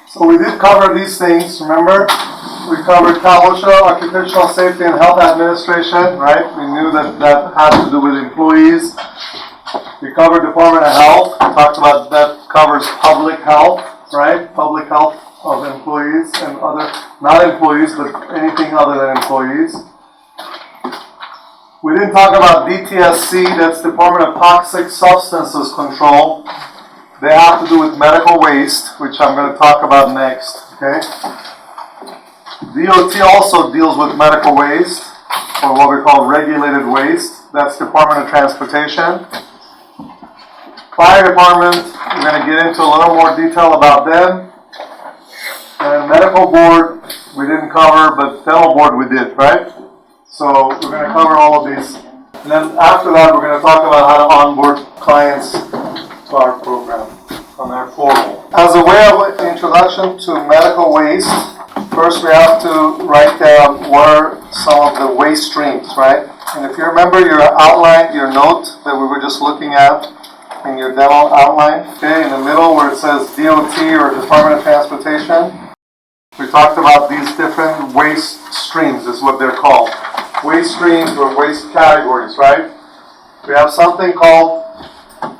So we did cover these things, remember? We covered Cal OSHA, Occupational Safety and Health Administration, right? We knew that that had to do with employees. We covered Department of Health. We talked about that covers public health, right? Public health of employees and other, not employees, but anything other than employees. We didn't talk about DTSC, that's Department of Toxic Substances Control. They have to do with medical waste, which I'm going to talk about next, okay? DOT also deals with medical waste, or what we call regulated waste. That's Department of Transportation. Fire Department, we're going to get into a little more detail about them. And Medical Board, we didn't cover, but Dental Board we did, right? So we're going to cover all of these. And then after that, we're going to talk about how to onboard clients to our program on our portal. As a way of introduction to medical waste, first we have to write down what are some of the waste streams, right? And if you remember your outline, your note that we were just looking at in your dental outline, okay, in the middle where it says DOT or Department of Transportation, we talked about these different waste streams, is what they're called. Waste streams or waste categories, right? We have something called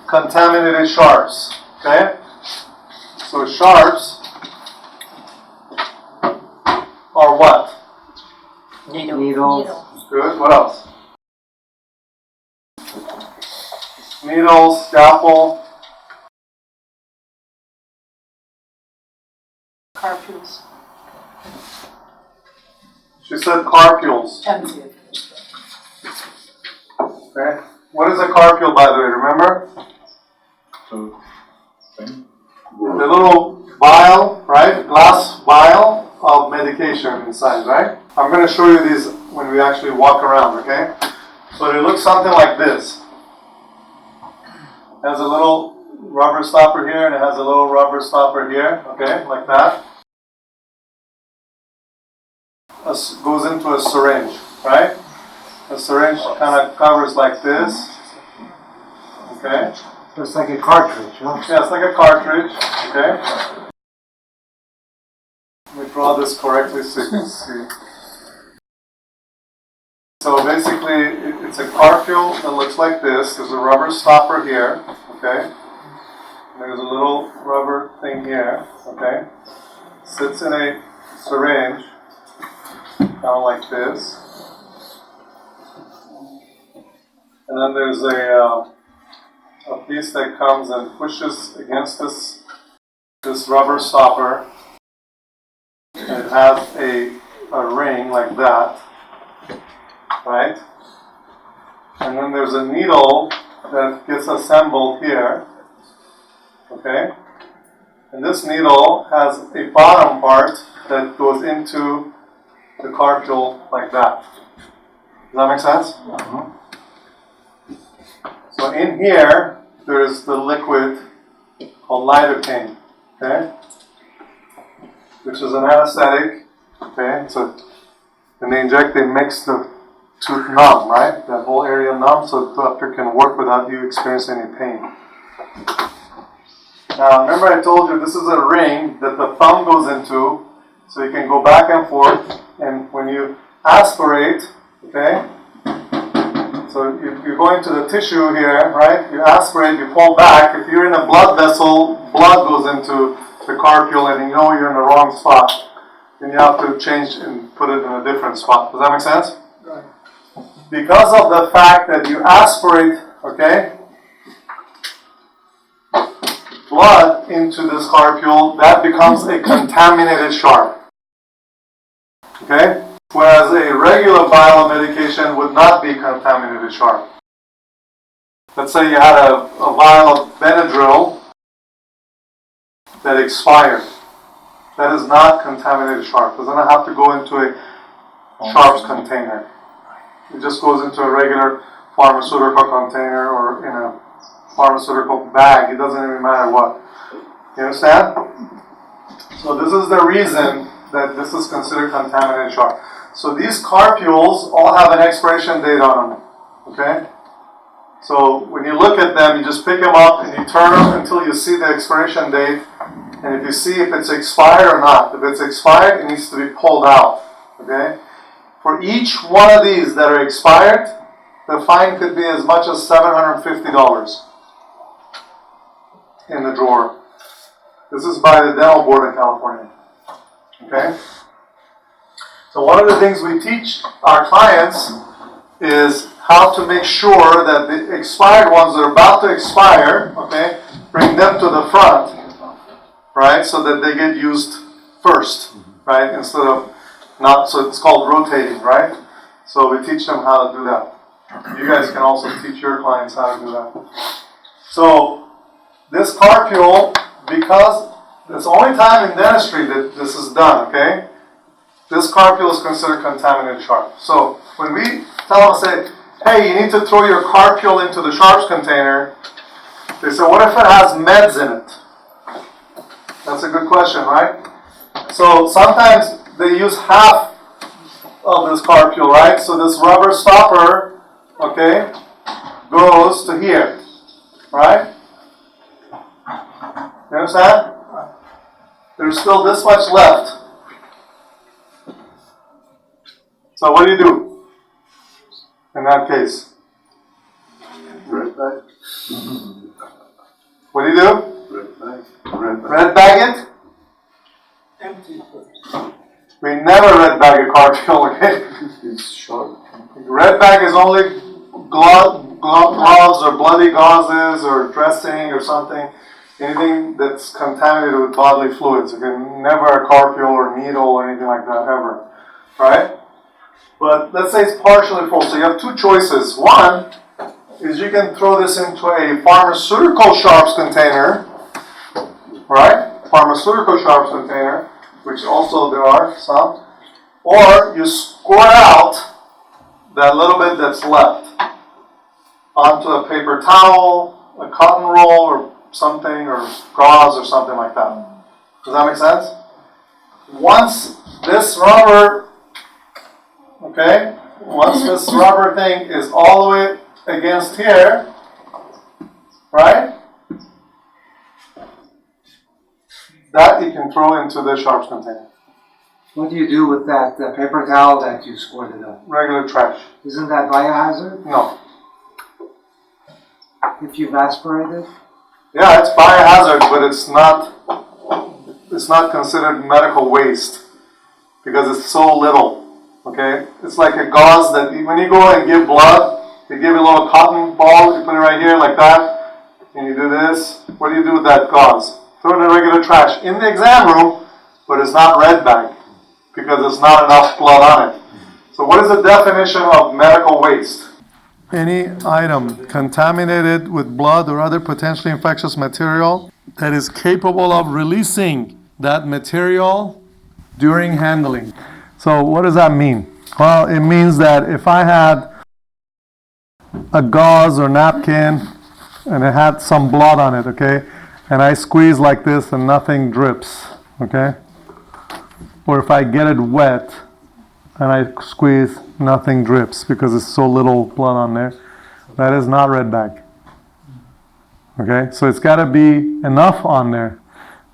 contaminated sharps, okay? So sharps are what? Needles. Good, what else? Needles, scalpel. Carpules. She said carpules. Empty. Okay. What is a carpule, by the way? Remember? The little vial, right? Glass vial of medication inside, right? I'm going to show you these when we actually walk around, okay? But it looks something like this. It has a little rubber stopper here and it has a little rubber stopper here, okay? Like that. Goes into a syringe, right? The syringe kind of covers like this, okay? So it's like a cartridge, huh? Yeah, it's like a cartridge, okay? Let me draw this correctly so you can see. So basically, it's a carpule that looks like this. There's a rubber stopper here, okay? There's a little rubber thing here, okay? Sits in a syringe, kind of like this. And then there's a piece that comes and pushes against this rubber stopper. And it has a ring like that, right? And then there's a needle that gets assembled here, okay? And this needle has a bottom part that goes into the carpule like that. Does that make sense? Uh-huh. So in here, there's the liquid called lidocaine, okay? Which is an anesthetic, okay? So when they inject, they makes the tooth numb, right? That whole area numb, so the doctor can work without you experiencing any pain. Now, remember I told you this is a ring that the thumb goes into, so you can go back and forth, and when you aspirate, okay? So you're going to the tissue here, right? You aspirate, you pull back. If you're in a blood vessel, blood goes into the carpule and you know you're in the wrong spot. Then you have to change and put it in a different spot. Does that make sense? Right. Because of the fact that you aspirate, okay, blood into this carpule, that becomes a contaminated sharp. Okay? Whereas a regular vial of medication would not be contaminated sharp. Let's say you had a vial of Benadryl that expired. That is not contaminated sharp. It does not have to go into a sharps container. It just goes into a regular pharmaceutical container or in a pharmaceutical bag. It doesn't even matter what. You understand? So this is the reason that this is considered contaminated sharp. So these carpules all have an expiration date on them, okay? So when you look at them, you just pick them up and you turn them until you see the expiration date, And if you see if it's expired or not. If it's expired, it needs to be pulled out. Okay? For each one of these that are expired, the fine could be as much as $750 in the drawer. This is by the Dental Board in California. Okay? So one of the things we teach our clients is how to make sure that the expired ones that are about to expire, okay, bring them to the front, right, so that they get used first, right, instead of not, so it's called rotating, right? So we teach them how to do that. You guys can also teach your clients how to do that. So this carpule, because it's the only time in dentistry that this is done, okay? This carpule is considered contaminated sharp. So when we tell them, say, hey, you need to throw your carpule into the sharps container, they say, what if it has meds in it? That's a good question, right? So sometimes they use half of this carpule, right? So this rubber stopper, okay, goes to here, right? You understand? There's still this much left. So what do you do in that case? Red bag. What do you do? Red bag. Red bag it? Empty. We never red bag a carpule, okay? It's sharp. Red bag is only gloves or bloody gauzes or dressing or something. Anything that's contaminated with bodily fluids. Okay? Never a carpule or needle or anything like that, ever. Right? But let's say it's partially full. So you have two choices. One is you can throw this into a pharmaceutical sharps container. Right? Pharmaceutical sharps container, which also there are some. Or you squirt out that little bit that's left onto a paper towel, a cotton roll, or something, or gauze or something like that. Does that make sense? Once this rubber, okay, once this rubber thing is all the way against here, right? That you can throw into the sharps container. What do you do with that paper towel that you squirted up? Regular trash. Isn't that biohazard No. if you've aspirated? Yeah, it's biohazard, but it's not considered medical waste because it's so little. Okay? It's like a gauze that when you go and give blood, they give you a little cotton ball, you put it right here like that, and you do this. What do you do with that gauze? Throw it in the regular trash in the exam room, but it's not red bag because there's not enough blood on it. So what is the definition of medical waste? Any item contaminated with blood or other potentially infectious material that is capable of releasing that material during handling. So what does that mean? Well, it means that if I had a gauze or napkin and it had some blood on it, okay, and I squeeze like this and nothing drips, okay, or if I get it wet and I squeeze, nothing drips because it's so little blood on there, that is not red bag. Okay, so it's got to be enough on there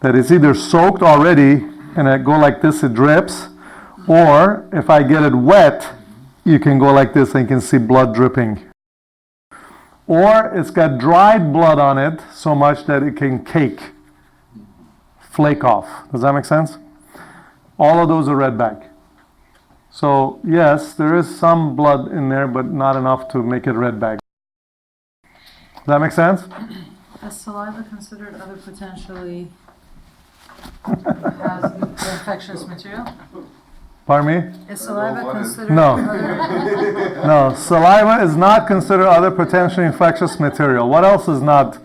that it's either soaked already and I go like this, it drips, or if I get it wet, you can go like this and you can see blood dripping. Or it's got dried blood on it so much that it can cake, flake off. Does that make sense? All of those are red bag. So yes, there is some blood in there, but not enough to make it red bag. Does that make sense? Is saliva considered other potentially has infectious material? Pardon me? Is saliva considered No. other? No, saliva is not considered other potentially infectious material. What else is not?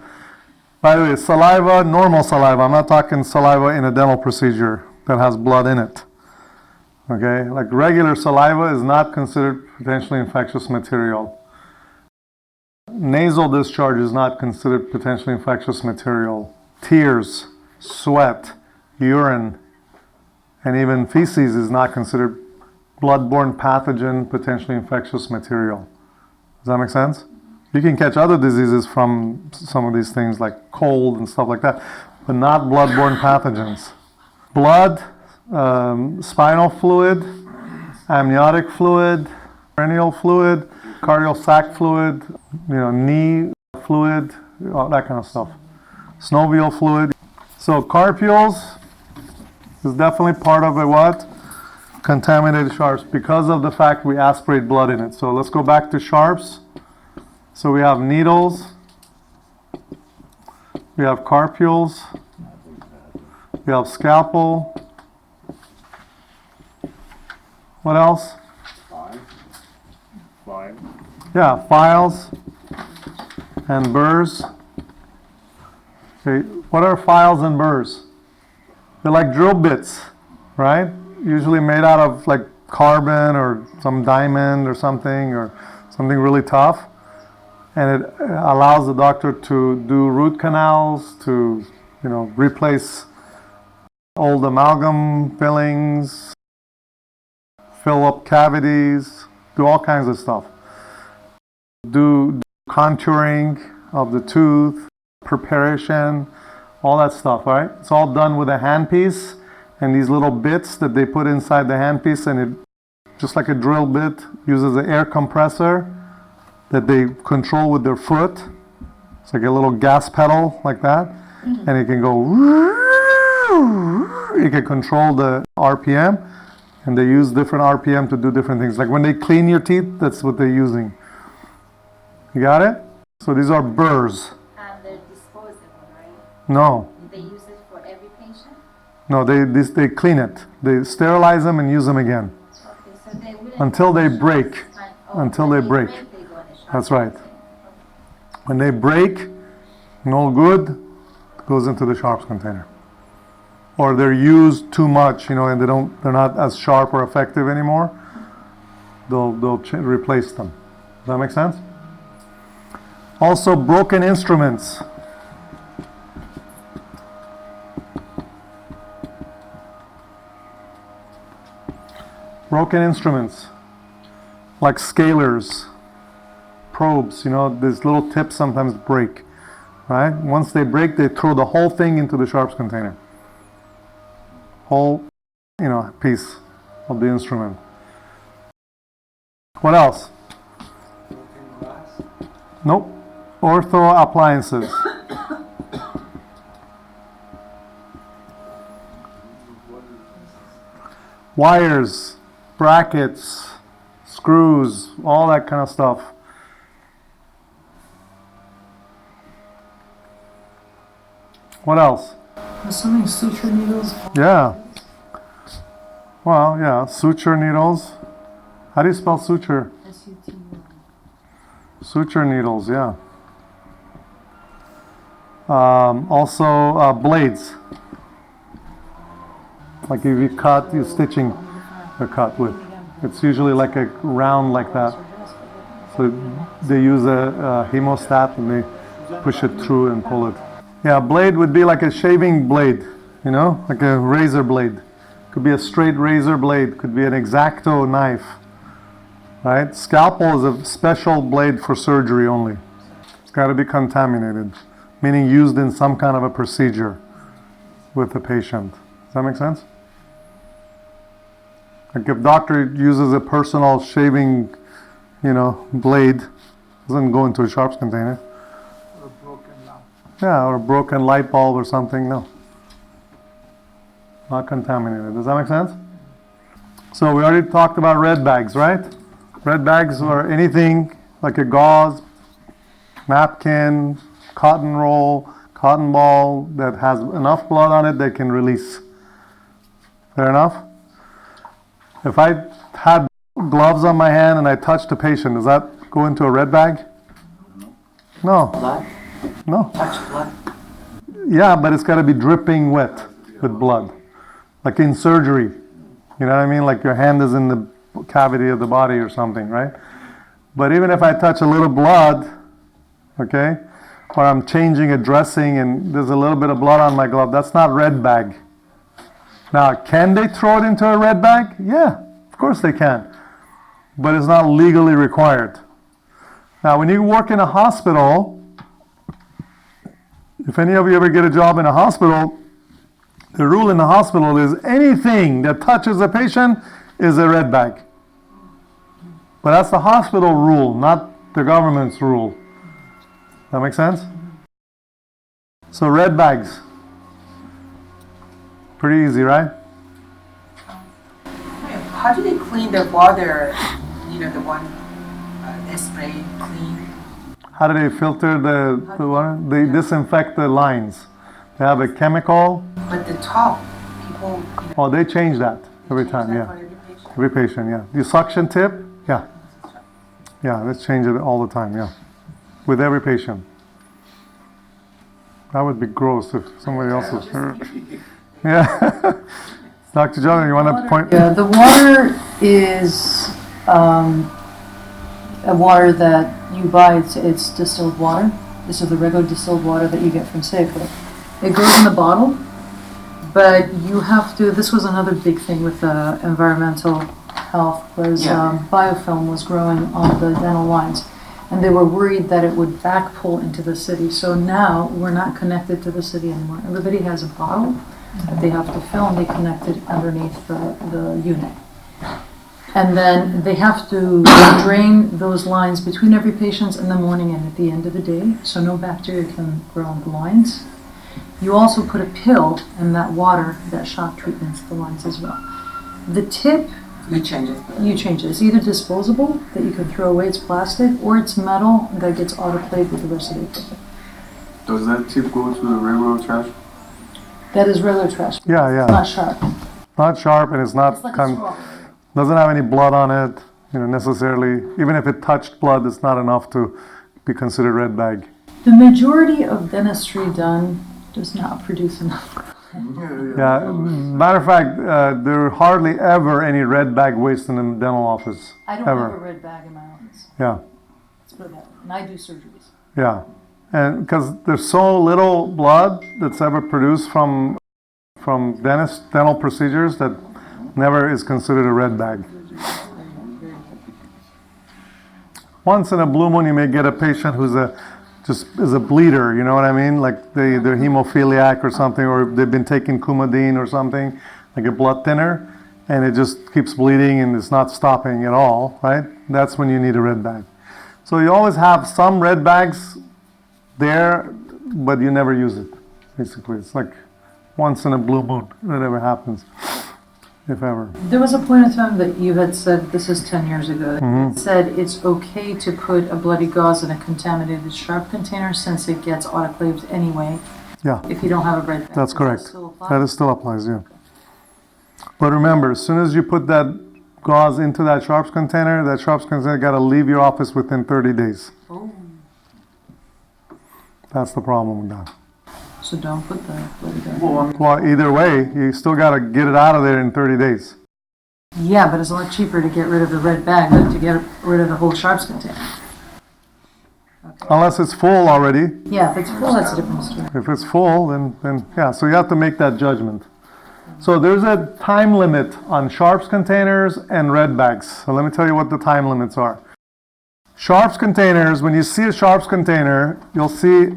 By the way, saliva, normal saliva. I'm not talking saliva in a dental procedure that has blood in it. Okay, like regular saliva is not considered potentially infectious material. Nasal discharge is not considered potentially infectious material. Tears, sweat, urine, and even feces is not considered blood-borne pathogen, potentially infectious material. Does that make sense? You can catch other diseases from some of these things like cold and stuff like that, but not bloodborne pathogens. Blood, spinal fluid, amniotic fluid, cranial fluid, cardiac sac fluid, knee fluid, all that kind of stuff. Synovial fluid. So carpules is definitely part of a what? Contaminated sharps because of the fact we aspirate blood in it. So let's go back to sharps. So we have needles, we have carpules, we have scalpel. What else? Fine. Yeah, files and burrs. Okay, what are files and burrs? They're like drill bits, right? Usually made out of like carbon or some diamond or something really tough. And it allows the doctor to do root canals, to, replace old amalgam fillings, fill up cavities, do all kinds of stuff. Do contouring of the tooth, preparation, all that stuff, right? It's all done with a handpiece and these little bits that they put inside the handpiece, and it, just like a drill bit, uses an air compressor that they control with their foot. It's like a little gas pedal like that, and it can go, it can control the RPM, and they use different RPM to do different things. Like when they clean your teeth, that's what they're using. You got it? So these are burrs. And they're disposable, right? No. They use it for every patient? No, they clean it. They sterilize them and use them again. Okay, so they wouldn't Until they go in the break. shops and- Until when they break. They go in the shops. That's right. Okay. When they break, no good, it goes into the sharps container. Or they're used too much, and they're not as sharp or effective anymore. They'll replace them. Does that make sense? Also, broken instruments. Broken instruments, like scalers, probes, these little tips sometimes break, right? Once they break, they throw the whole thing into the sharps container. Whole, piece of the instrument. What else? Nope. Ortho appliances. Wires, brackets, screws, all that kind of stuff. What else? Assuming suture needles. Yeah. Well, yeah, suture needles. How do you spell suture? SUT. Suture needles, yeah. Also, blades. Like if you cut, you're stitching a cut with. It's usually like a round like that. So they use a hemostat and they push it through and pull it. Yeah, blade would be like a shaving blade, like a razor blade. Could be a straight razor blade, could be an X-Acto knife, right? Scalpel is a special blade for surgery only. It's got to be contaminated, meaning used in some kind of a procedure with the patient. Does that make sense? Like if doctor uses a personal shaving, blade, doesn't go into a sharps container. Or a broken lamp. Yeah, or a broken light bulb or something, no. Not contaminated. Does that make sense? So we already talked about red bags, right? Red bags are anything like a gauze, napkin, cotton roll, cotton ball that has enough blood on it they can release. Fair enough? If I had gloves on my hand and I touched a patient, does that go into a red bag? No. Blood? No. Touch blood? Yeah, but it's got to be dripping wet with blood. Like in surgery. You know what I mean? Like your hand is in the cavity of the body or something, right? But even if I touch a little blood, okay, or I'm changing a dressing and there's a little bit of blood on my glove, that's not red bag. Now, can they throw it into a red bag? Yeah, of course they can. But it's not legally required. Now, when you work in a hospital, If any of you ever get a job in a hospital, the rule in the hospital is anything that touches a patient is a red bag. But that's the hospital rule, not the government's rule. That make sense? So red bags. Pretty easy, right? How do they clean the water? You know, the one they spray clean. How do they filter the water? They disinfect the lines. They have a chemical. But the top, people. You know, Oh, they change that every change time, that yeah. for every patient? Every patient, yeah. The suction tip, yeah. Yeah, let's change it all the time, yeah. With every patient. That would be gross if somebody else was hurt. Yeah. Dr. John, you want to point? Yeah, the water is a water that you buy. It's distilled water. This is the regular distilled water that you get from Safeway. It goes in the bottle, but you have to. This was another big thing with environmental health was biofilm was growing on the dental lines, and they were worried that it would backpull into the city. So now we're not connected to the city anymore. Everybody has a bottle that they have to fill, and they connect it underneath the unit. And then they have to drain those lines between every patient in the morning and at the end of the day, so no bacteria can grow on the lines. You also put a pill in that water that shock treatments the lines as well. The tip, You change it. you change it. It's either disposable that you can throw away, it's plastic, or it's metal that gets autoclaved with the rest of the equipment. Does that tip go to the railroad trash? That is regular trash. Yeah, It's not yeah. sharp. Not sharp and it's not, It's like a straw. doesn't have any blood on it, necessarily. Even if it touched blood, it's not enough to be considered red bag. The majority of dentistry done does not produce enough. Yeah, matter of fact, there are hardly ever any red bag waste in the dental office. I don't Ever. have a red bag in my office. Yeah, Let's put it that way. And I do surgeries. yeah. And because there's so little blood that's ever produced from dental procedures that never is considered a red bag. Once in a blue moon, you may get a patient who's is a bleeder, you know what I mean? Like they're hemophiliac or something, or they've been taking Coumadin or something, like a blood thinner, and it just keeps bleeding and it's not stopping at all, right? That's when you need a red bag. So you always have some red bags there, but you never use it, basically. It's like once in a blue moon that ever happens, if ever. There was a point in time that you had said, this is 10 years ago, Mm-hmm. said it's okay to put a bloody gauze in a contaminated sharp container since it gets autoclaved anyway, Yeah, if you don't have a red bag. that's Does correct. That still apply? That is still applies, yeah. But remember, as soon as you put that gauze into that sharps container got to leave your office within 30 days. Oh, That's the problem with that. so don't put the bloody gauze. Well, either way, you still got to get it out of there in 30 days. Yeah, but it's a lot cheaper to get rid of the red bag than to get rid of the whole sharps container. Unless it's full already. Yeah, if it's full, that's a different story. If it's full, then yeah, so you have to make that judgment. So there's a time limit on sharps containers and red bags. So let me tell you what the time limits are. Sharps containers, when you see a sharps container, you'll see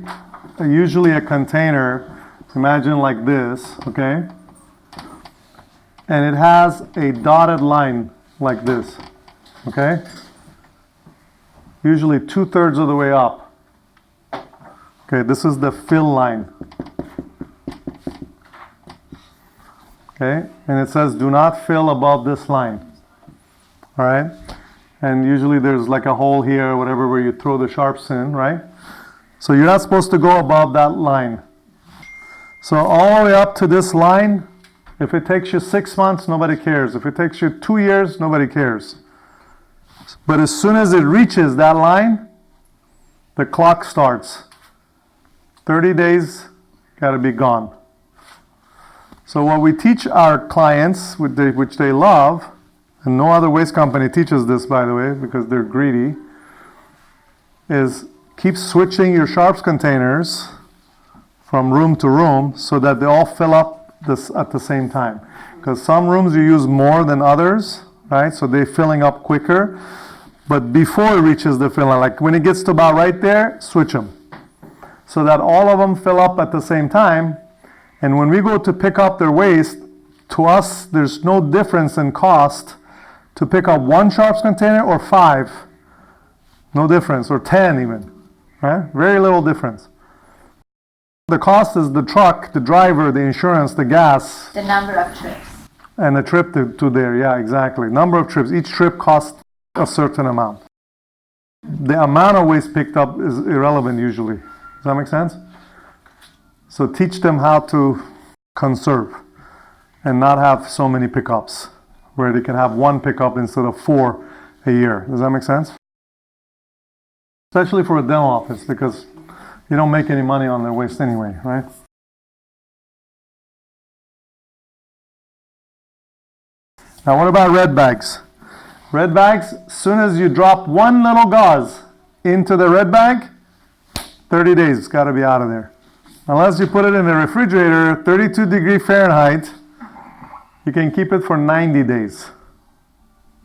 usually a container, imagine like this, okay? And it has a dotted line like this, okay? Usually 2/3 of the way up. Okay, this is the fill line. Okay, and it says do not fill above this line. All right, and usually there's like a hole here or whatever where you throw the sharps in, right? So you're not supposed to go above that line. So all the way up to this line, if it takes you 6 months, nobody cares. If it takes you 2 years, nobody cares. But as soon as it reaches that line, the clock starts. 30 days, gotta be gone. So what we teach our clients, which they love, and no other waste company teaches this, by the way, because they're greedy, is keep switching your sharps containers from room to room so that they all fill up at the same time. Because some rooms you use more than others, right? So they're filling up quicker. But before it reaches the fill line, like when it gets to about right there, switch them. so that all of them fill up at the same time. And when we go to pick up their waste, to us, there's no difference in cost to pick up 1 Sharps container or 5. No difference, or 10 even, right? Very little difference. The cost is the truck, the driver, the insurance, the gas, The number of trips. and the trip to there, yeah, exactly. Number of trips, each trip costs a certain amount. The amount of waste picked up is irrelevant usually. Does that make sense? So teach them how to conserve and not have so many pickups, where they can have 1 pickup instead of 4 a year. Does that make sense? Especially for a dental office, because you don't make any money on their waste anyway, right? Now what about red bags? Red bags, as soon as you drop 1 little gauze into the red bag, 30 days, it's got to be out of there. Unless you put it in the refrigerator, 32 Fahrenheit, you can keep it for 90 days.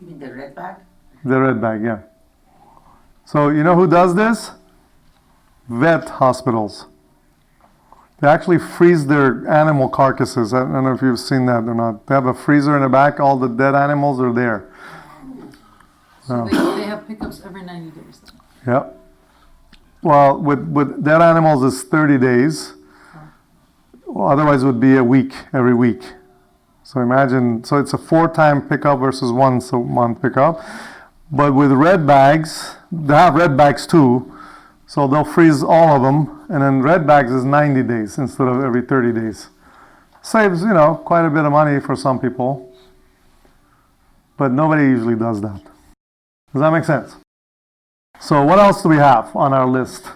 You mean the red bag? The red bag, yeah. So you know who does this? Vet hospitals. They actually freeze their animal carcasses. I don't know if you've seen that or not. They have a freezer in the back, all the dead animals are there. So they have pickups every 90 days. Then. Yep. Well, with dead animals, it's 30 days. Well, otherwise, it would be a week, every week. So imagine, so it's a 4-time pickup versus once a month pickup. But with red bags, they have red bags too. So they'll freeze all of them. And then red bags is 90 days instead of every 30 days. Saves, quite a bit of money for some people. But nobody usually does that. Does that make sense? So what else do we have on our list?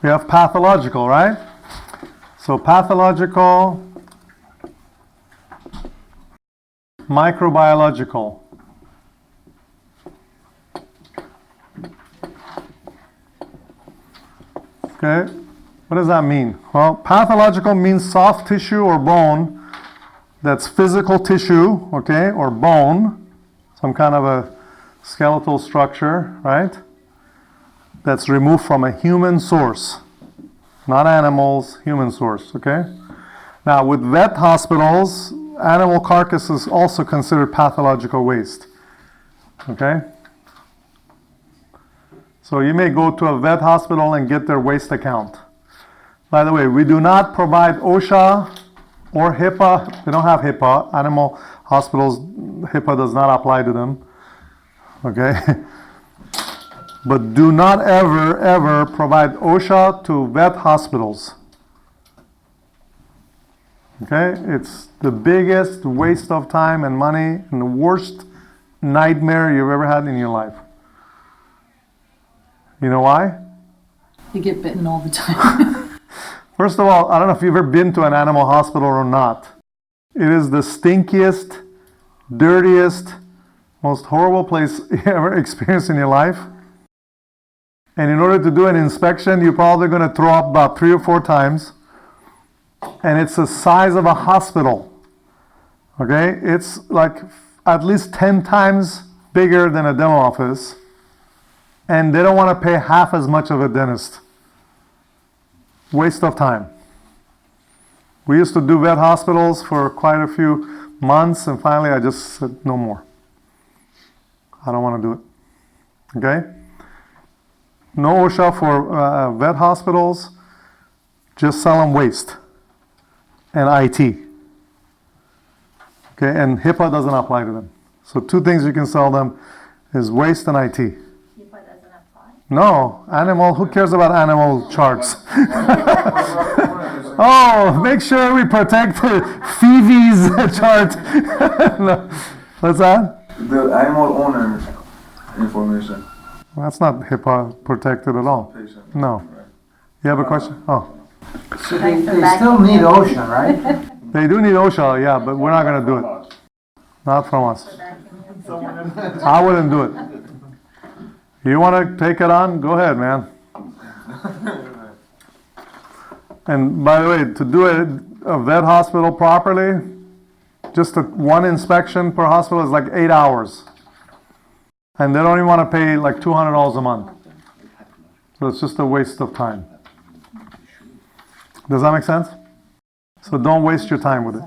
We have pathological, right? So pathological, microbiological. Okay, what does that mean? Well, pathological means soft tissue or bone that's physical tissue, okay, or bone, some kind of a skeletal structure, right? That's removed from a human source, not animals, human source, okay? Now, with vet hospitals, animal carcasses also considered pathological waste, okay? So you may go to a vet hospital and get their waste account. By the way, we do not provide OSHA or HIPAA. We don't have HIPAA. Animal hospitals, HIPAA does not apply to them. Okay? But do not ever provide OSHA to vet hospitals. Okay? It's the biggest waste of time and money and the worst nightmare you've ever had in your life. You know why? You get bitten all the time. First of all, I don't know if you've ever been to an animal hospital or not. It is the stinkiest, dirtiest, most horrible place you ever experienced in your life. And in order to do an inspection, you're probably going to throw up about 3 or 4 times. And it's the size of a hospital. Okay? It's like at least 10 times bigger than a dental office. And they don't want to pay half as much of a dentist. Waste of time. We used to do vet hospitals for quite a few months, and finally I just said no more. I don't want to do it. Okay? No OSHA for vet hospitals. Just sell them waste and IT. Okay, and HIPAA doesn't apply to them. So 2 things you can sell them is waste and IT. HIPAA doesn't apply. No, animal, who cares about animal charts? Oh, make sure we protect Phoebe's chart. No. What's that? The animal owner information. That's not HIPAA protected at all. Patient. No. You have a question? Oh. So they still need OSHA, right? They do need OSHA, yeah, but we're not going to do it. Not from us. I wouldn't do it. You want to take it on? Go ahead, man. And by the way, to do a vet hospital properly, just one inspection per hospital is like 8 hours. And they don't even want to pay like $200 a month. So it's just a waste of time. Does that make sense? So don't waste your time with it.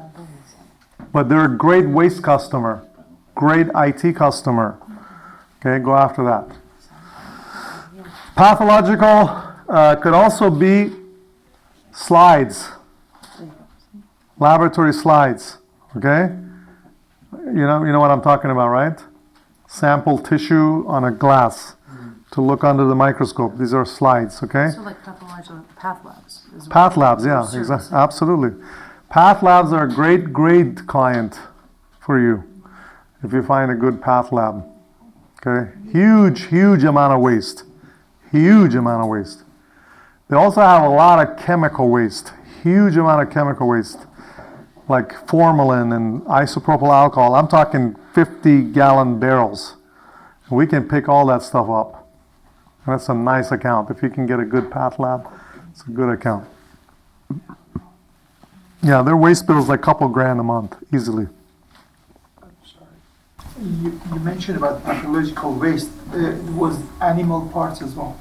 But they're a great waste customer, great IT customer. Okay, go after that. Pathological could also be slides, laboratory slides. Okay, you know what I'm talking about, right? Sample tissue on a glass to look under the microscope. These are slides. Okay. So like pathological path labs. Is what Path labs, yeah, you're exactly, servicing. absolutely. Path labs are a great client for you if you find a good path lab. Okay, huge amount of waste, huge amount of waste. They also have a lot of chemical waste, huge amount of chemical waste, like formalin and isopropyl alcohol. I'm talking 50-gallon barrels. We can pick all that stuff up. That's a nice account. If you can get a good path lab, it's a good account. Yeah, their waste bill is like a couple grand a month, easily. You mentioned about pathological waste. Was animal parts as well?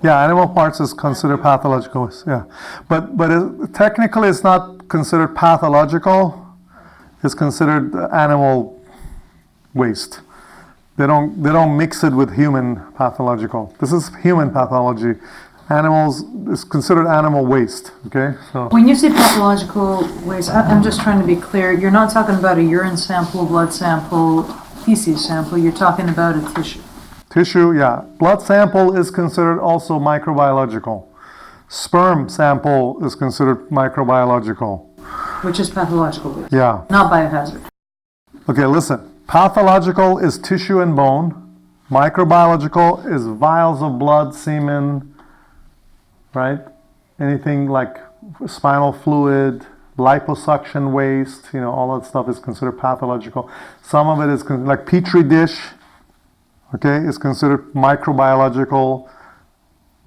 Yeah, animal parts is considered pathological waste, yeah. But technically it's not considered pathological. It's considered animal waste. They don't mix it with human pathological. This is human pathology. Animals is considered animal waste, okay? So When you say pathological waste, I'm just trying to be clear. You're not talking about a urine sample, blood sample, feces sample. You're talking about a tissue. tissue, yeah. Blood sample is considered also microbiological. Sperm sample is considered microbiological. Which is pathological waste, Yeah. not biohazard. Okay, listen. Pathological is tissue and bone. Microbiological is vials of blood, semen, right? Anything like spinal fluid, liposuction waste, all that stuff is considered pathological. Some of it is like petri dish, okay, is considered microbiological.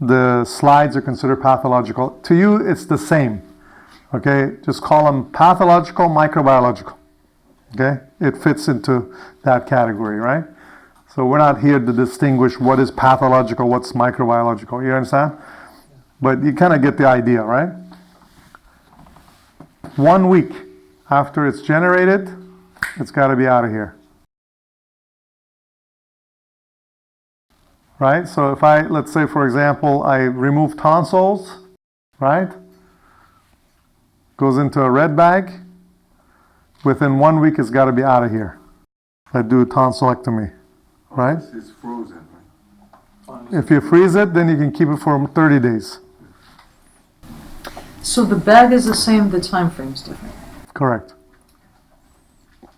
The slides are considered pathological. To you, it's the same, okay? Just call them pathological, microbiological, okay? It fits into that category, right? So we're not here to distinguish what is pathological, what's microbiological. You understand? But you kind of get the idea, right? 1 week after it's generated, it's got to be out of here. Right? So if let's say for example, I remove tonsils, right? Goes into a red bag. Within 1 week, it's got to be out of here. I do a tonsillectomy, right? It's frozen, right? If you freeze it, then you can keep it for 30 days. So the bag is the same, the time frame's different. Correct.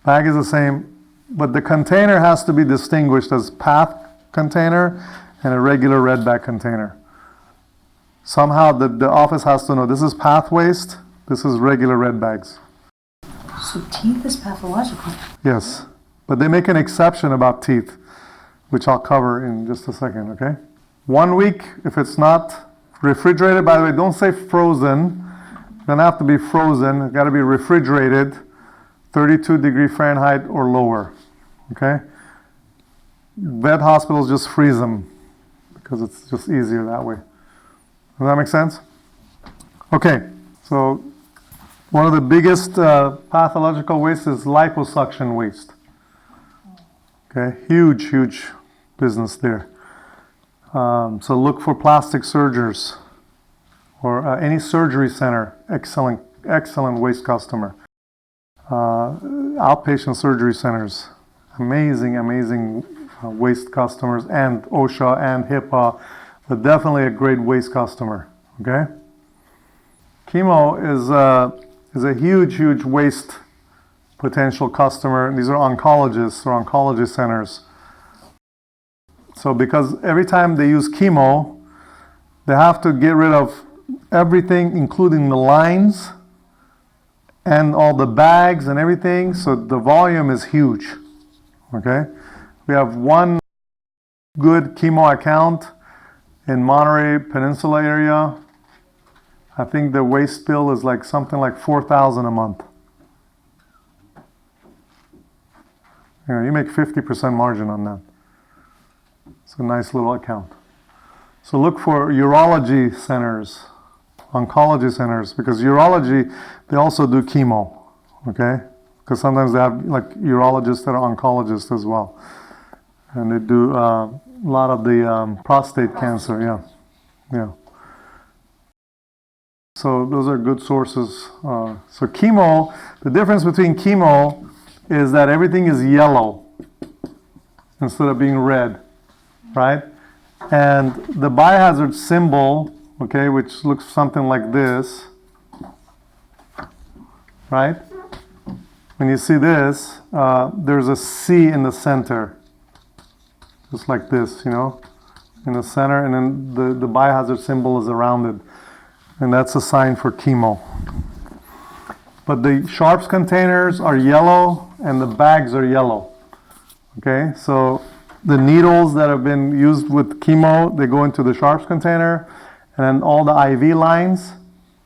Bag is the same, but the container has to be distinguished as path container and a regular red bag container. Somehow the office has to know this is path waste, this is regular red bags. So teeth is pathological. Yes, but they make an exception about teeth, which I'll cover in just a second, okay? 1 week, if it's not refrigerated, by the way, don't say frozen. It doesn't have to be frozen. It's got to be refrigerated, 32 Fahrenheit or lower, okay? Vet hospitals just freeze them because it's just easier that way. Does that make sense? Okay, so one of the biggest pathological waste is liposuction waste. Okay, huge business there. So look for plastic surgeons or any surgery center, excellent waste customer. Outpatient surgery centers, amazing waste customers, and OSHA and HIPAA, but definitely a great waste customer, okay? Chemo is a huge waste potential customer. These are oncologists or oncology centers. So because every time they use chemo, they have to get rid of everything, including the lines and all the bags and everything, so the volume is huge, okay? We have one good chemo account in Monterey Peninsula area. I think the waste bill is like something like $4,000 a month. You make 50% margin on that. It's a nice little account. So look for urology centers, oncology centers, because urology, they also do chemo, okay? Because sometimes they have like urologists that are oncologists as well. And they do a lot of the prostate cancer, yeah. So those are good sources. So chemo, the difference between chemo is that everything is yellow instead of being red, right? And the biohazard symbol, okay, which looks something like this, right? When you see this, there's a C in the center, just like this, you know, in the center, and then the biohazard symbol is around it, and that's a sign for chemo. But the sharps containers are yellow, and the bags are yellow, okay? So the needles that have been used with chemo, they go into the sharps container, and then all the IV lines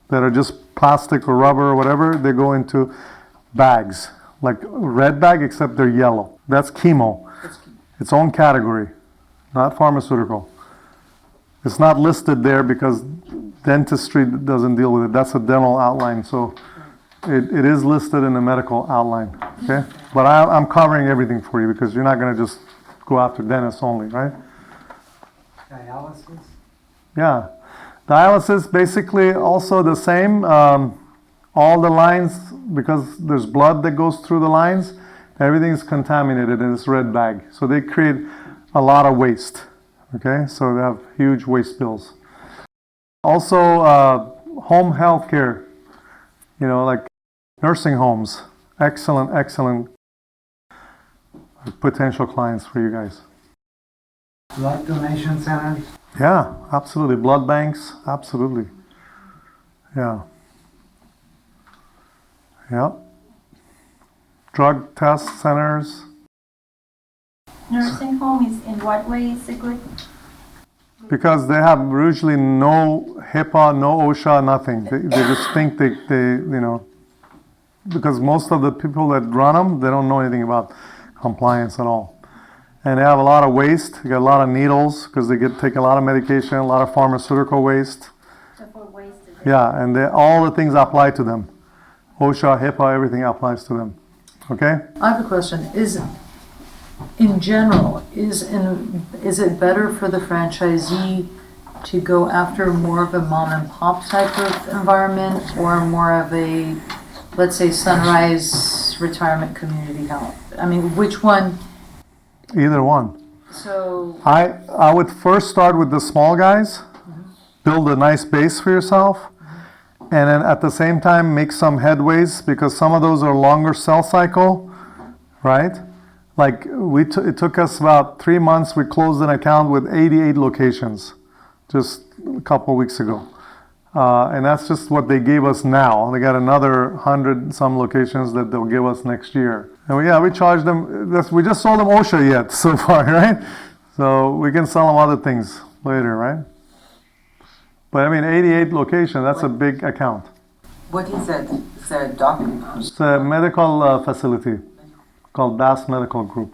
that are just plastic or rubber or whatever, they go into bags, like red bag, except they're yellow. That's chemo. Its own category, not pharmaceutical. It's not listed there because dentistry doesn't deal with it. That's a dental outline, so it is listed in the medical outline, okay? But I'm covering everything for you because you're not gonna just go after dentists only, right? Dialysis? Yeah. Dialysis, basically also the same. All the lines, because there's blood that goes through the lines, everything is contaminated in this red bag. So they create a lot of waste, okay? So they have huge waste bills. Also, home health care, you know, like nursing homes. Excellent potential clients for you guys. Blood donation centers? Yeah, absolutely. Blood banks, absolutely. Yeah. Yep. Drug test centers. Nursing home is in what way is it good? Because they have usually no HIPAA, no OSHA, nothing. They just think they, you know, because most of the people that run them, they don't know anything about compliance at all. And they have a lot of waste. They got a lot of needles because they take a lot of medication, a lot of pharmaceutical waste. So for waste is it? Yeah, and all the things apply to them. OSHA, HIPAA, everything applies to them. Okay? I have a question. In general, is it better for the franchisee to go after more of a mom and pop type of environment or more of a, let's say, Sunrise Retirement Community Health? I mean, which one? Either one. So, I would first start with the small guys, build a nice base for yourself, and then at the same time make some headways because some of those are longer sell cycle, right? Like it took us about 3 months. We closed an account with 88 locations just a couple of weeks ago. And that's just what they gave us now. They got another 100 some locations that they'll give us next year. And we charge them, we just sold them OSHA yet so far, right? So we can sell them other things later, right? But I mean, 88 locations, that's a big account. What is it? It's a doctor. It's a medical facility called Bass Medical Group.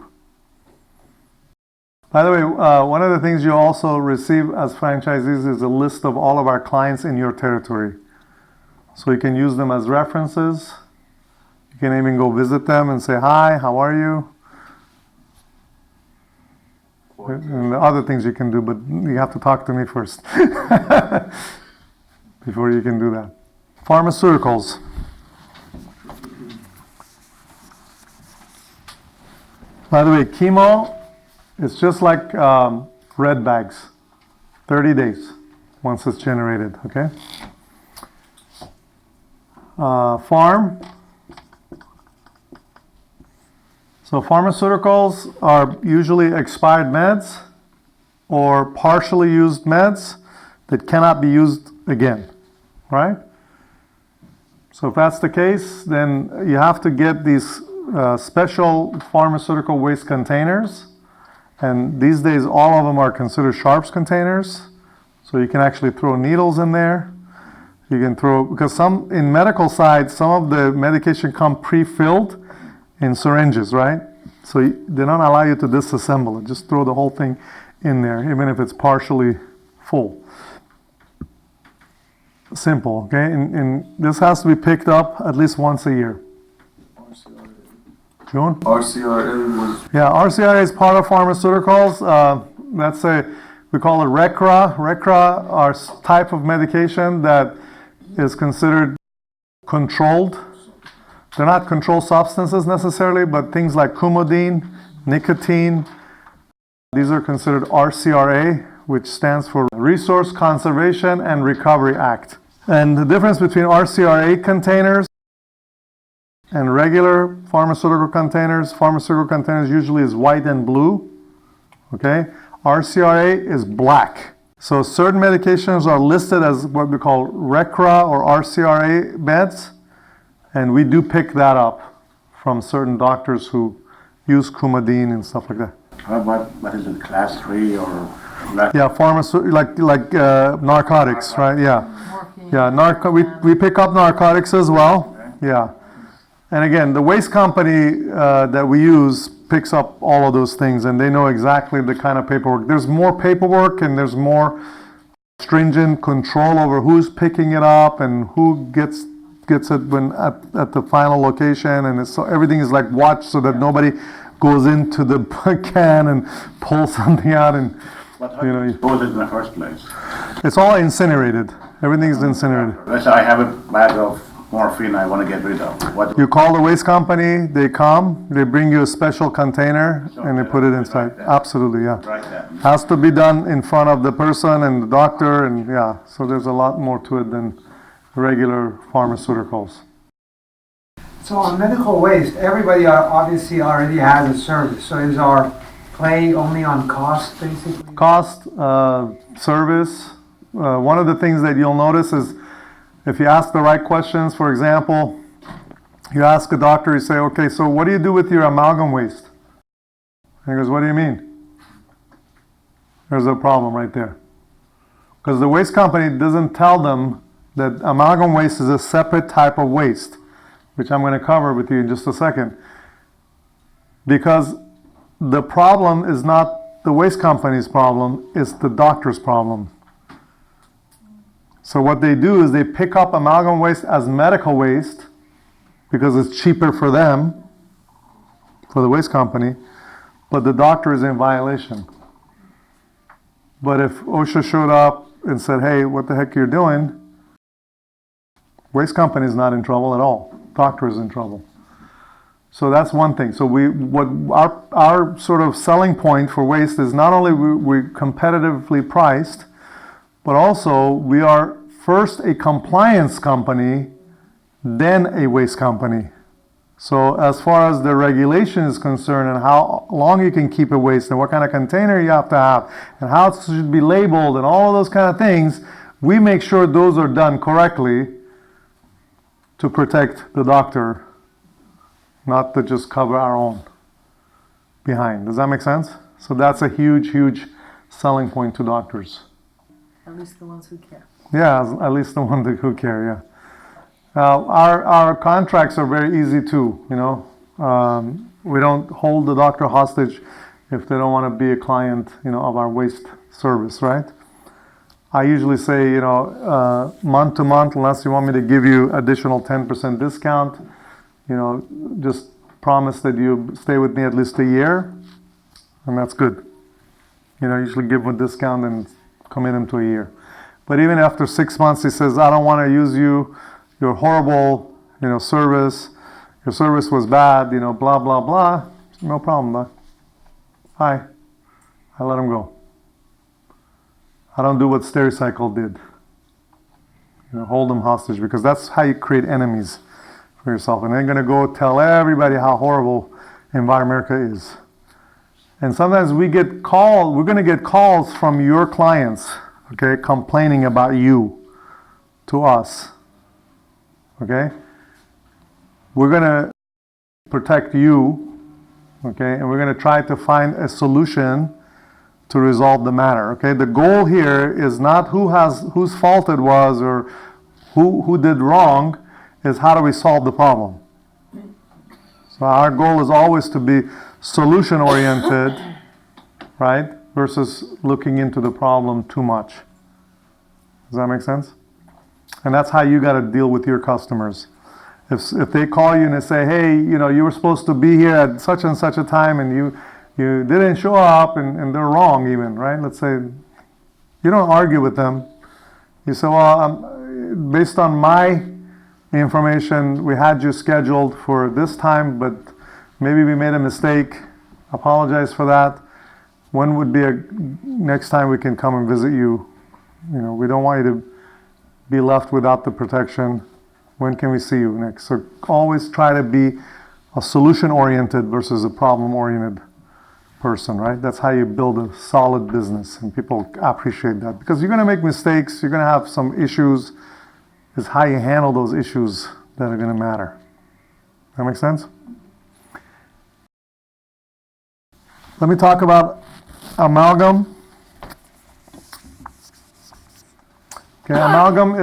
By the way, one of the things you also receive as franchisees is a list of all of our clients in your territory. So you can use them as references. You can even go visit them and say, hi, how are you? And the other things you can do, but you have to talk to me first before you can do that. Pharmaceuticals. By the way, chemo, it's just like red bags, 30 days once it's generated, okay? Farm. So pharmaceuticals are usually expired meds or partially used meds that cannot be used again, right? So if that's the case, then you have to get these special pharmaceutical waste containers. And these days, all of them are considered sharps containers. So you can actually throw needles in there. You can throw, because in medical side, some of the medication come pre-filled in syringes, right? So they don't allow you to disassemble it. Just throw the whole thing in there, even if it's partially full. simple, okay? And this has to be picked up at least once a year. June? RCRA was Yeah, RCRA is part of pharmaceuticals. Let's say we call it RECRA. RECRA are type of medication that is considered controlled. They're not controlled substances necessarily, but things like Coumadin, nicotine, these are considered RCRA, which stands for Resource Conservation and Recovery Act. And the difference between RCRA containers and regular pharmaceutical containers usually is white and blue, okay? RCRA is black. So certain medications are listed as what we call RECRA or RCRA meds, and we do pick that up from certain doctors who use Coumadin and stuff like that. What is it, class 3 or? Yeah, like narcotics, right? Yeah, yeah. We pick up narcotics as well. Yeah, and again, the waste company that we use picks up all of those things, and they know exactly the kind of paperwork. There's more paperwork, and there's more stringent control over who's picking it up and who gets it when at the final location, and so everything is like watched so that nobody goes into the can and pulls something out and. But how do you dispose it in the first place? It's all incinerated. Everything's incinerated. Let's say I have a bag of morphine I want to get rid of. What? You call the waste company, they come, they bring you a special container, and they put it inside. Absolutely, yeah. Right then. Has to be done in front of the person and the doctor, and yeah, so there's a lot more to it than regular pharmaceuticals. So on medical waste, everybody obviously already has a service. So is our play only on cost, basically? Cost, service. One of the things that you'll notice is if you ask the right questions, for example, you ask a doctor, you say, okay, so what do you do with your amalgam waste? And he goes, what do you mean? There's a problem right there. Because the waste company doesn't tell them that amalgam waste is a separate type of waste, which I'm going to cover with you in just a second. Because the problem is not the waste company's problem, it's the doctor's problem. So what they do is they pick up amalgam waste as medical waste because it's cheaper for them, for the waste company, but the doctor is in violation. But if OSHA showed up and said, hey, what the heck you're doing, waste company is not in trouble at all. Doctor is in trouble. So that's one thing. So our sort of selling point for waste is not only we're competitively priced, but also we are first a compliance company, then a waste company. So as far as the regulation is concerned and how long you can keep a waste and what kind of container you have to have and how it should be labeled and all of those kind of things, we make sure those are done correctly to protect the doctor, not to just cover our own behind. Does that make sense? So that's a huge, huge selling point to doctors. At least the ones who care. Yeah, at least the ones who care, yeah. Our contracts are very easy too, you know. We don't hold the doctor hostage if they don't want to be a client, you know, of our waste service, right? I usually say, you know, month to month, unless you want me to give you additional 10% discount, you know, just promise that you stay with me at least a year, and that's good. You know, usually give them a discount and commit them to a year. But even after 6 months, he says, I don't want to use you, you're horrible, you know, service, your service was bad, you know, blah, blah, blah. No problem, bud. Hi. I let him go. I don't do what Stericycle did. You know, hold them hostage, because that's how you create enemies for yourself. And they're going to go tell everybody how horrible Enviramerica is. And sometimes we're going to get calls from your clients, okay, complaining about you to us. Okay? We're going to protect you, okay, and we're going to try to find a solution to resolve the matter. Okay? The goal here is not whose fault it was or who did wrong, is how do we solve the problem. So our goal is always to be solution oriented, right, versus looking into the problem too much. Does that make sense? And that's how you got to deal with your customers. If they call you and they say, hey, you know, you were supposed to be here at such and such a time and you didn't show up, and they're wrong even, right? Let's say, you don't argue with them. You say, well, based on my information, we had you scheduled for this time, but maybe we made a mistake. Apologize for that. When would be next time we can come and visit you? You know, we don't want you to be left without the protection. When can we see you next? So always try to be a solution-oriented versus a problem-oriented person, right? That's how you build a solid business, and people appreciate that. Because you're going to make mistakes, you're going to have some issues. It's how you handle those issues that are going to matter. That make sense? Let me talk about amalgam. Okay, amalgam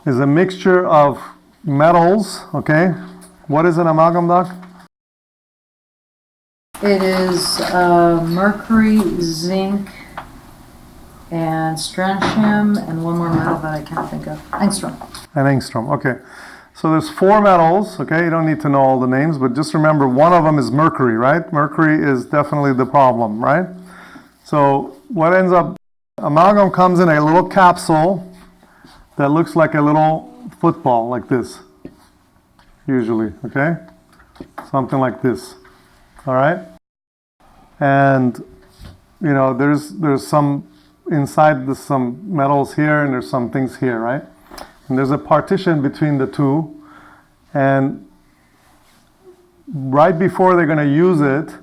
is a mixture of metals, okay? What is an amalgam, Doc? It is mercury, zinc, and strontium, and one more metal that I can't think of. Angstrom. An angstrom, okay. So there's 4 metals, okay? You don't need to know all the names, but just remember one of them is mercury, right? Mercury is definitely the problem, right? So what ends up, amalgam comes in a little capsule that looks like a little football, like this, usually, okay? Something like this, all right? And, you know, there's some, inside there's some metals here and there's some things here, right? And there's a partition between the two, and right before they're going to use it,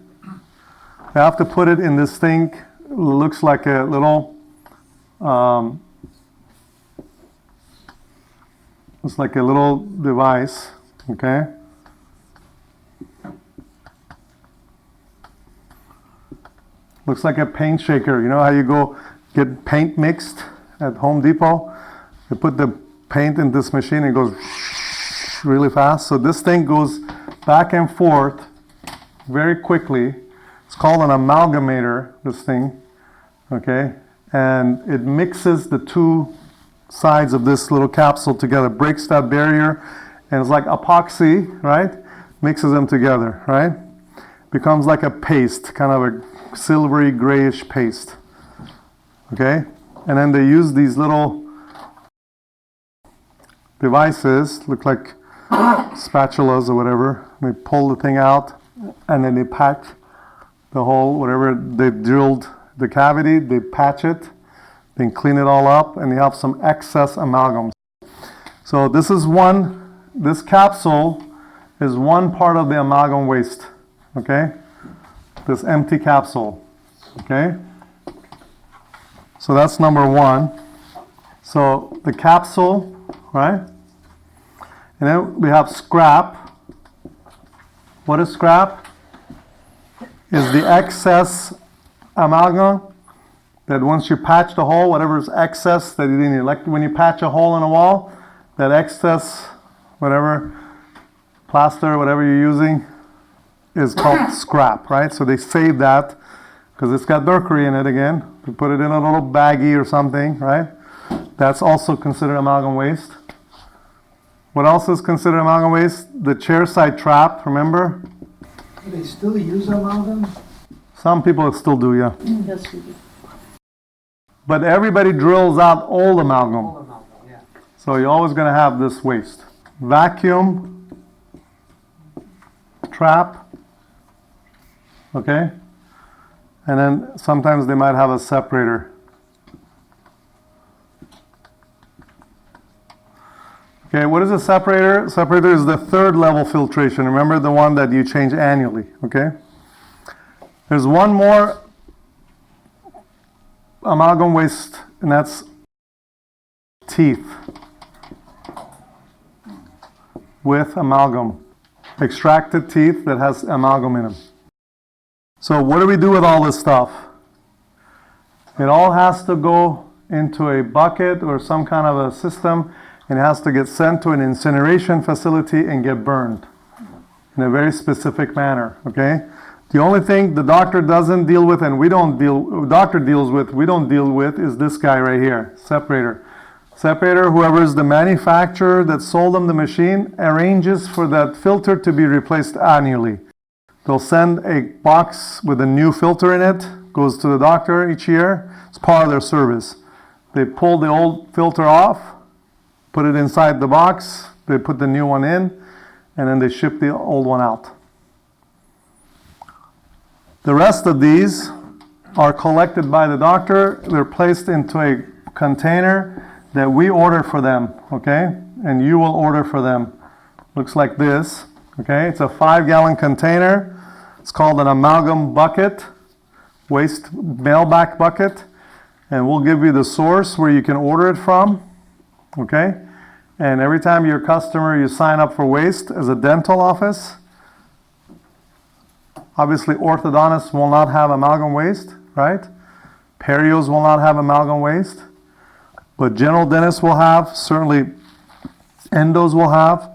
they have to put it in this thing. It looks like a little, it's like a little device, okay? Looks like a paint shaker. You know how you go get paint mixed at Home Depot? They put the paint in this machine and it goes really fast. So this thing goes back and forth very quickly. It's called an amalgamator, this thing, okay? And it mixes the two sides of this little capsule together, breaks that barrier, and it's like epoxy, right? Mixes them together, right? Becomes like a paste, kind of a silvery grayish paste, okay? And then they use these little devices, look like spatulas or whatever. They pull the thing out and then they patch the hole, whatever they've drilled the cavity, they patch it, then clean it all up, and you have some excess amalgam. So this capsule is one part of the amalgam waste, okay? This empty capsule, okay? So that's number 1. So the capsule, right? And then we have scrap. What is scrap? Is the excess amalgam that once you patch the hole, whatever is excess that you didn't need. Like when you patch a hole in a wall, that excess, whatever, plaster, whatever you're using, is called scrap, right? So they save that because it's got mercury in it again. They put it in a little baggie or something, right? That's also considered amalgam waste. What else is considered amalgam waste? The chair side trap, remember? Do they still use amalgam? Some people still do, yeah. Yes, we do. But everybody drills out old amalgam. Yeah. So you're always going to have this waste. Vacuum trap, okay? And then sometimes they might have a separator. Okay, what is a separator? Separator is the 3rd level filtration. Remember the one that you change annually, okay? There's one more amalgam waste, and that's teeth with amalgam. Extracted teeth that has amalgam in them. So what do we do with all this stuff? It all has to go into a bucket or some kind of a system, and it has to get sent to an incineration facility and get burned in a very specific manner, okay? The only thing the doctor doesn't deal with and we don't deal with is this guy right here, separator. Separator, whoever is the manufacturer that sold them the machine, arranges for that filter to be replaced annually. They'll send a box with a new filter in it, goes to the doctor each year. It's part of their service. They pull the old filter off, put it inside the box, they put the new one in, and then they ship the old one out. The rest of these are collected by the doctor. They're placed into a container that we order for them, okay? And you will order for them. Looks like this, okay? It's a 5-gallon container. It's called an amalgam bucket, waste mailback bucket. And we'll give you the source where you can order it from, okay? And every time you're a customer, you sign up for waste as a dental office. Obviously, orthodontists will not have amalgam waste, right? Perios will not have amalgam waste. But general dentists will have, certainly endos will have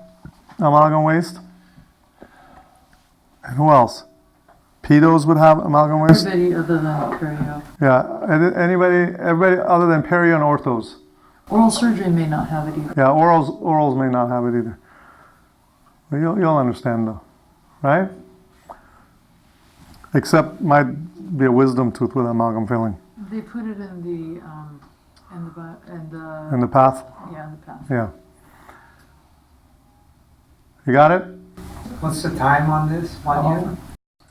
amalgam waste. And who else? Pedos would have amalgam waste? Everybody other than perio. Yeah, everybody other than perio and orthos. Oral surgery may not have it either. Yeah, orals may not have it either. But you'll understand though, right? Except might be a wisdom tooth with amalgam filling. They put it in the In the path? yeah, in the path. Yeah. You got it? What's the time on this? 1 year?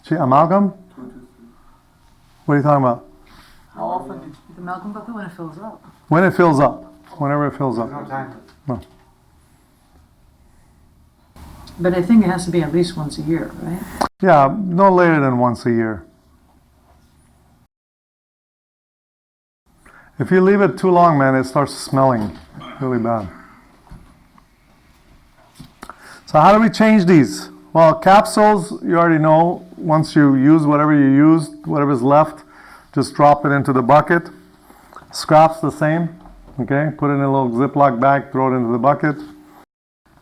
See, amalgam? What are you talking about? How often did The amalgam bucket when it fills up. When it fills up. Whenever it fills No up. time. But I think it has to be at least once a year, right? Yeah, no later than once a year. If you leave it too long, man, it starts smelling really bad. So how do we change these? Well, capsules, you already know, once you use whatever you used, whatever's left, just drop it into the bucket. Scraps the same, okay? Put it in a little Ziploc bag, throw it into the bucket.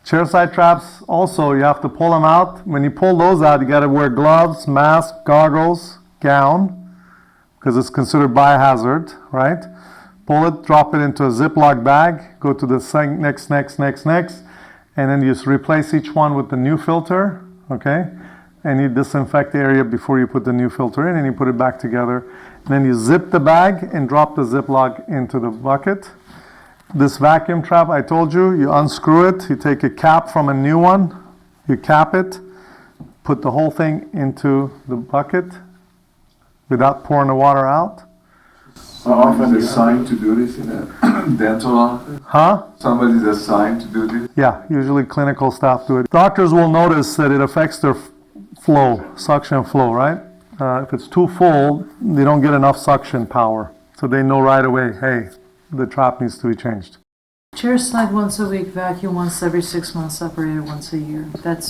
Chairside traps, also, you have to pull them out. When you pull those out, you gotta wear gloves, mask, goggles, gown, because it's considered biohazard, right? Pull it, drop it into a Ziploc bag, go to the next, and then you just replace each one with the new filter, okay? And you disinfect the area before you put the new filter in, and you put it back together. And then you zip the bag and drop the Ziploc into the bucket. This vacuum trap, I told you, you unscrew it, you take a cap from a new one, you cap it, put the whole thing into the bucket without pouring the water out. How often is assigned to do this in a dental office? Huh? Somebody's assigned to do this? Yeah, usually clinical staff do it. Doctors will notice that it affects their flow, suction flow, right? If it's too full, they don't get enough suction power. So they know right away, hey, the trap needs to be changed. Chairside once a week, vacuum once every 6 months, separator once a year. That's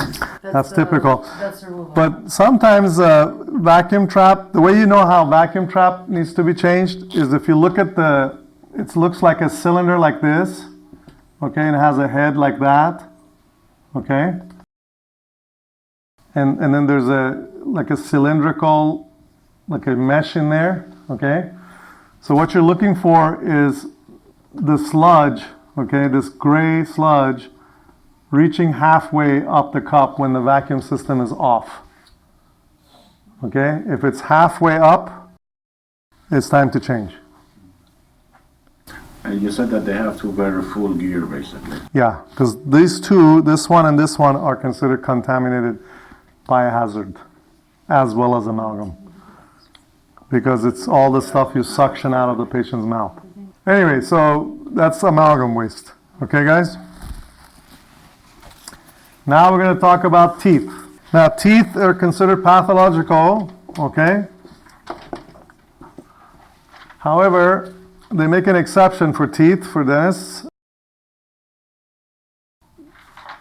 typical. That's the rule. But sometimes vacuum trap, the way you know how vacuum trap needs to be changed is if you look at it looks like a cylinder like this, okay, and it has a head like that, okay? And then there's like a cylindrical, like a mesh in there, okay? So what you're looking for is the sludge, okay, this gray sludge reaching halfway up the cup when the vacuum system is off. Okay, if it's halfway up, it's time to change. And you said that they have to wear full gear, basically. Yeah, because these two, this one and this one, are considered contaminated biohazard, as well as amalgam. Because it's all the stuff you suction out of the patient's mouth. Anyway, so that's amalgam waste. Okay, guys? Now we're going to talk about teeth. Now, teeth are considered pathological, okay? However, they make an exception for teeth for dentists.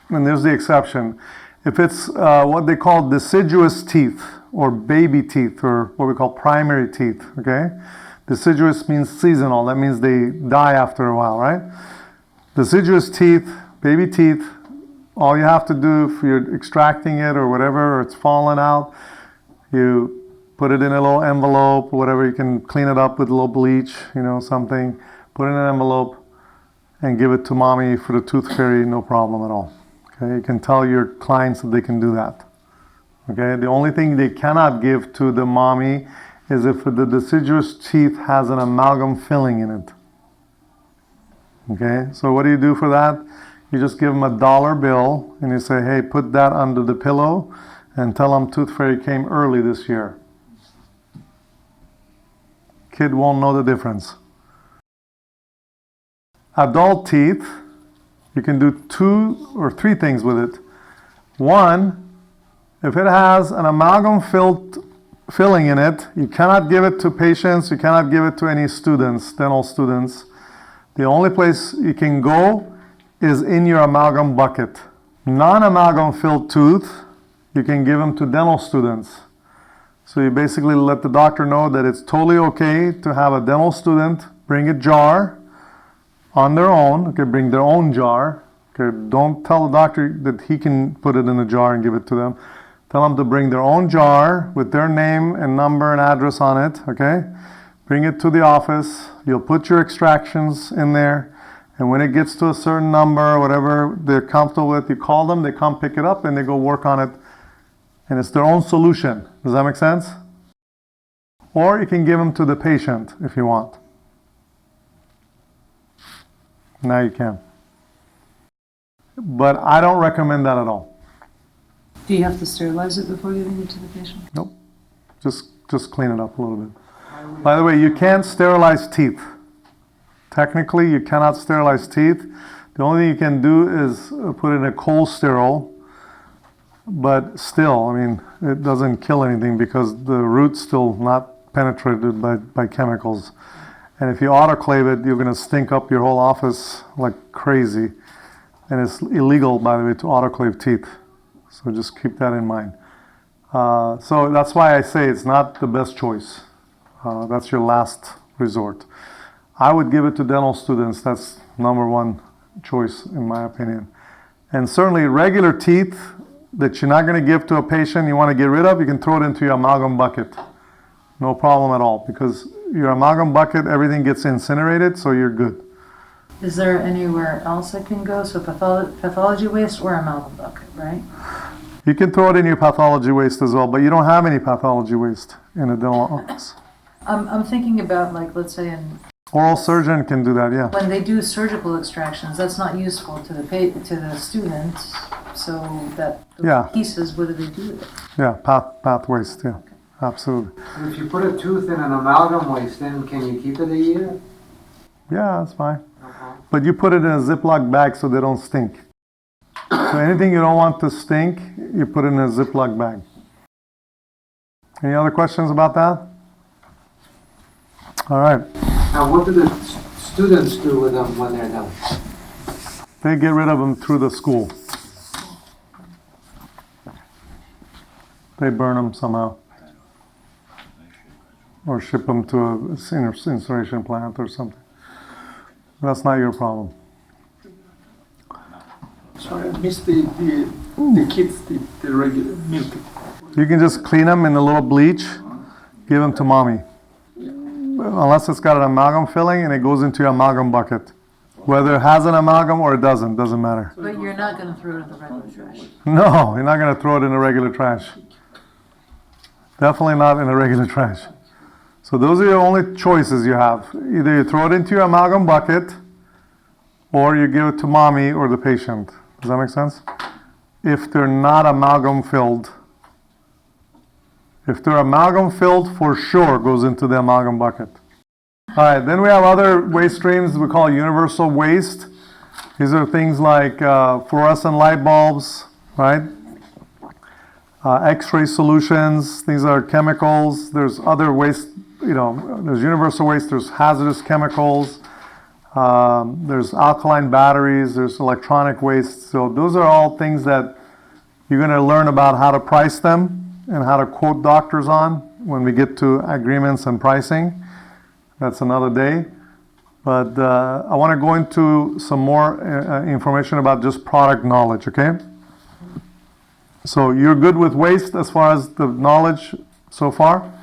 And there's the exception. If it's what they call deciduous teeth, or baby teeth, or what we call primary teeth, okay? Deciduous means seasonal. That means they die after a while, right? Deciduous teeth, baby teeth, all you have to do if you're extracting it or whatever, or it's fallen out, You put it in a little envelope, whatever, you can clean it up with a little bleach, something, put it in an envelope and give it to mommy for the tooth fairy, no problem at all. Okay, you can tell your clients that they can do that. Okay, the only thing they cannot give to the mommy is if the deciduous teeth has an amalgam filling in it. Okay, so what do you do for that? You just give them $1 bill and you say, hey, put that under the pillow and tell them Tooth Fairy came early this year. Kid won't know the difference. Adult teeth, you can do 2 or 3 things with it. One, if it has an amalgam filling in it, you cannot give it to patients, you cannot give it to any students, dental students. The only place you can go is in your amalgam bucket. Non-amalgam filled tooth, you can give them to dental students. So you basically let the doctor know that it's totally okay to have a dental student bring a jar on their own, okay, bring their own jar. Okay, don't tell the doctor that he can put it in a jar and give it to them. Tell them to bring their own jar with their name and number and address on it, okay? Bring it to the office. You'll put your extractions in there. And when it gets to a certain number, whatever they're comfortable with, you call them, they come pick it up and they go work on it. And it's their own solution. Does that make sense? Or you can give them to the patient if you want. Now you can. But I don't recommend that at all. Do you have to sterilize it before giving it to the patient? Nope. Just clean it up a little bit. By the way, you can't sterilize teeth. Technically, you cannot sterilize teeth. The only thing you can do is put it in a cold sterile. But still, I mean, it doesn't kill anything because the root's still not penetrated by chemicals. And if you autoclave it, you're going to stink up your whole office like crazy. And it's illegal, by the way, to autoclave teeth. So just keep that in mind. So that's why I say it's not the best choice. That's your last resort. I would give it to dental students. That's number 1 choice, in my opinion. And certainly regular teeth that you're not going to give to a patient you want to get rid of, you can throw it into your amalgam bucket. No problem at all, because your amalgam bucket, everything gets incinerated, so you're good. Is there anywhere else it can go? So pathology waste or amalgam bucket, right? You can throw it in your pathology waste as well, but you don't have any pathology waste in a dental office. I'm thinking about, like, let's say Oral surgeon can do that, yeah. when they do surgical extractions, that's not useful to the student. So that those Yeah. pieces, what do they do with it? Yeah, path waste, yeah, absolutely. If you put a tooth in an amalgam waste, then can you keep it a year? Yeah, that's fine. But you put it in a Ziploc bag so they don't stink. So anything you don't want to stink, you put it in a Ziploc bag. Any other questions about that? All right. Now, what do the students do with them when they're done? They get rid of them through the school. They burn them somehow. Or ship them to a incineration plant or something. That's not your problem. Sorry, I missed the kids, the regular milk. You can just clean them in a little bleach, give them to mommy. Unless it's got an amalgam filling and it goes into your amalgam bucket. Whether it has an amalgam or it doesn't matter. But you're not going to throw it in the regular trash. No, you're not going to throw it in the regular trash. Definitely not in the regular trash. So those are your only choices you have. Either you throw it into your amalgam bucket or you give it to mommy or the patient. Does that make sense? If they're not amalgam filled. If they're amalgam filled, for sure goes into the amalgam bucket. All right, then we have other waste streams we call universal waste. These are things like fluorescent light bulbs, right? X-ray solutions, these are chemicals. There's other waste, there's universal waste, there's hazardous chemicals, there's alkaline batteries, there's electronic waste. So those are all things that you're going to learn about how to price them and how to quote doctors on when we get to agreements and pricing. That's another day. But I want to go into some more information about just product knowledge, okay? So you're good with waste as far as the knowledge so far?